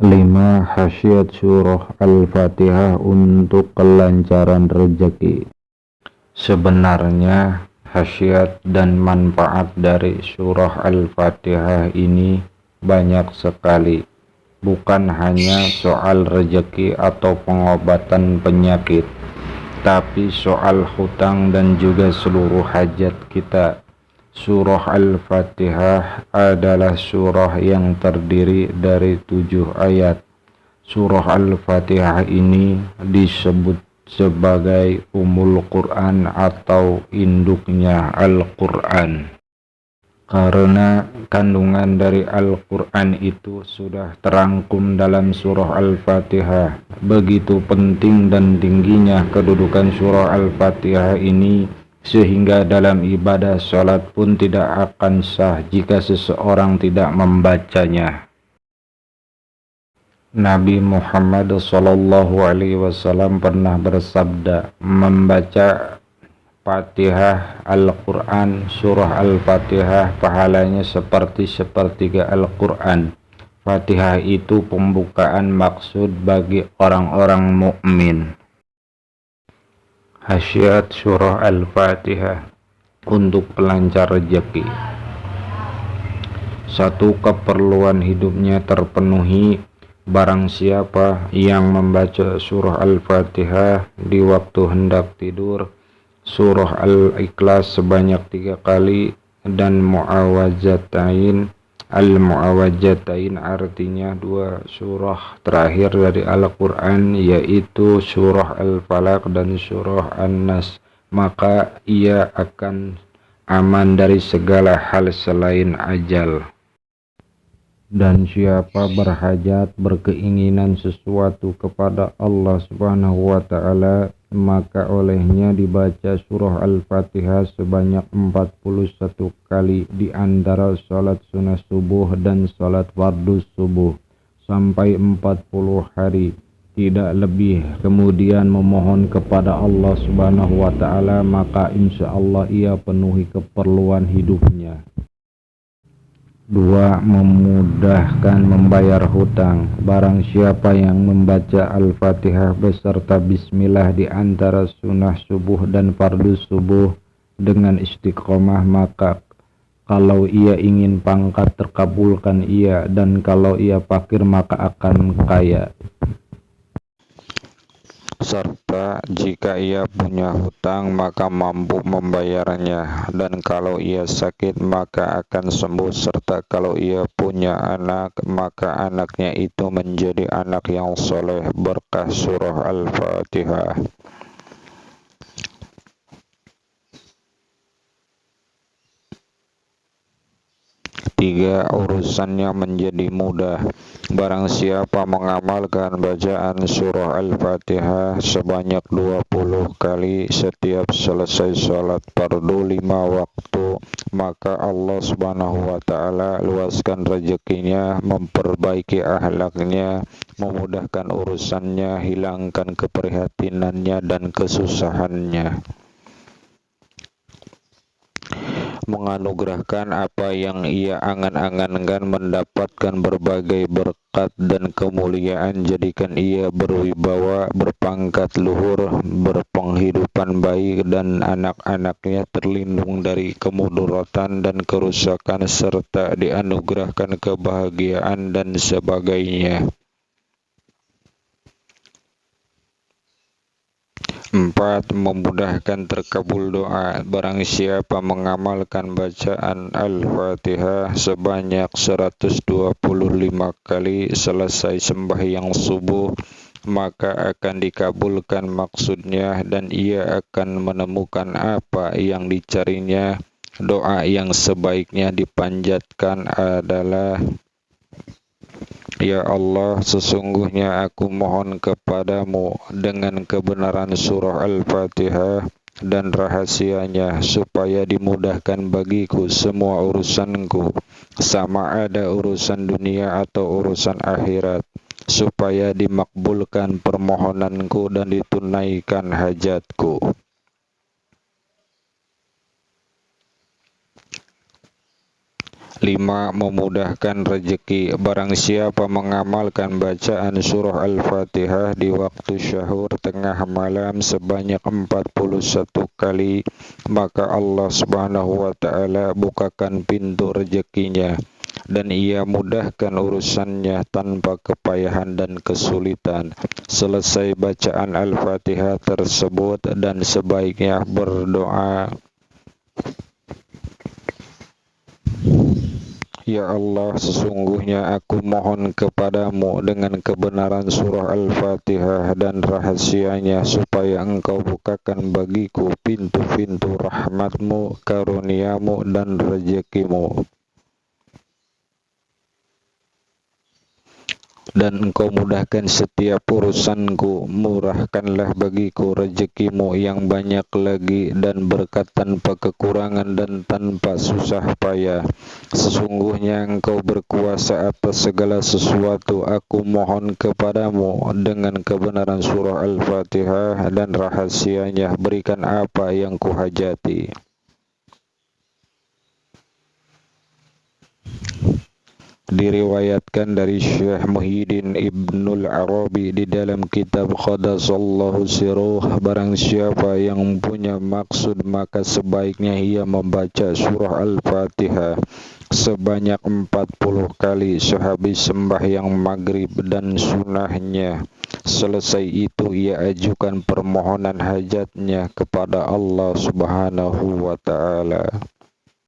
Lima, khasiat surah Al-Fatihah untuk kelancaran rezeki. Sebenarnya khasiat dan manfaat dari surah Al-Fatihah ini banyak sekali. Bukan hanya soal rezeki atau pengobatan penyakit, tapi soal hutang dan juga seluruh hajat kita. Surah Al-Fatihah adalah surah yang terdiri dari 7 ayat. Surah Al-Fatihah ini disebut sebagai Ummul Quran atau induknya Al-Quran, karena kandungan dari Al-Quran itu sudah terangkum dalam surah Al-Fatihah. Begitu penting dan tingginya kedudukan surah Al-Fatihah ini, sehingga dalam ibadah sholat pun tidak akan sah jika seseorang tidak membacanya. Nabi Muhammad SAW pernah bersabda, membaca Fatihah Al-Quran, surah Al-Fatihah, pahalanya seperti sepertiga Al-Quran. Fatihah itu pembukaan maksud bagi orang-orang mukmin. Khasiat surah Al-Fatihah untuk pelancar rezeki. Satu, keperluan hidupnya terpenuhi. Barang siapa yang membaca surah Al-Fatihah di waktu hendak tidur, surah Al-Ikhlas sebanyak 3 kali, dan mu'awazatain. Al-mu'awazatain artinya 2 surah terakhir dari Al-Quran, yaitu surah Al-Falaq dan surah An-Nas, maka ia akan aman dari segala hal selain ajal. Dan siapa berhajat, berkeinginan sesuatu kepada Allah Subhanahu wa ta'ala, maka olehnya dibaca surah Al-Fatihah sebanyak 41 kali di antara salat sunnah subuh dan salat fardu subuh sampai 40 hari, tidak lebih. Kemudian memohon kepada Allah Subhanahu wa ta'ala, maka insya Allah ia penuhi keperluan hidupnya. 2. Memudahkan membayar hutang. Barang siapa yang membaca Al-Fatihah beserta Bismillah di antara sunnah subuh dan fardu subuh dengan istiqomah, maka kalau ia ingin pangkat terkabulkan ia, dan kalau ia fakir maka akan kaya. Serta jika ia punya hutang maka mampu membayarnya, dan kalau ia sakit maka akan sembuh, serta kalau ia punya anak maka anaknya itu menjadi anak yang soleh berkah surah Al-Fatihah. 3. Urusannya menjadi mudah. Barang siapa mengamalkan bacaan surah Al-Fatihah sebanyak 20 kali setiap selesai salat fardu 5 waktu, maka Allah Subhanahu wa ta'ala luaskan rezekinya, memperbaiki akhlaknya, memudahkan urusannya, hilangkan keprihatinannya dan kesusahannya, menganugerahkan apa yang ia angan-angankan, mendapatkan berbagai berkat dan kemuliaan, jadikan ia berwibawa, berpangkat luhur, berpenghidupan baik, dan anak-anaknya terlindung dari kemudorotan dan kerusakan, serta dianugerahkan kebahagiaan dan sebagainya. 4. Memudahkan terkabul doa. Barang siapa mengamalkan bacaan Al-Fatihah sebanyak 125 kali selesai sembahyang subuh, maka akan dikabulkan maksudnya dan ia akan menemukan apa yang dicarinya. Doa yang sebaiknya dipanjatkan adalah, Ya Allah, sesungguhnya aku mohon kepadamu dengan kebenaran surah Al-Fatihah dan rahasianya, supaya dimudahkan bagiku semua urusanku, sama ada urusan dunia atau urusan akhirat, supaya dimakbulkan permohonanku dan ditunaikan hajatku. 5. Memudahkan rezeki. Barang siapa mengamalkan bacaan surah Al-Fatihah di waktu syahur tengah malam sebanyak 41 kali, maka Allah Subhanahu wa ta'ala bukakan pintu rezekinya dan ia mudahkan urusannya tanpa kepayahan dan kesulitan. Selesai bacaan Al-Fatihah tersebut dan sebaiknya berdoa, Ya Allah, sesungguhnya aku mohon kepadamu dengan kebenaran surah Al-Fatihah dan rahasianya, supaya engkau bukakan bagiku pintu-pintu rahmatmu, karuniamu, dan rezekimu. Dan engkau mudahkan setiap urusanku, murahkanlah bagiku rezekimu yang banyak lagi dan berkat tanpa kekurangan dan tanpa susah payah. Sesungguhnya engkau berkuasa atas segala sesuatu. Aku mohon kepadamu dengan kebenaran surah Al-Fatihah dan rahasianya, berikan apa yang kuhajati. Diriwayatkan dari Syekh Muhyiddin Ibnul Arabi di dalam kitab Qadasallahu Sirruh, barang siapa yang punya maksud maka sebaiknya ia membaca surah Al-Fatihah sebanyak 40 kali sehabis sembahyang maghrib dan sunahnya. Selesai itu ia ajukan permohonan hajatnya kepada Allah Subhanahu wa ta'ala.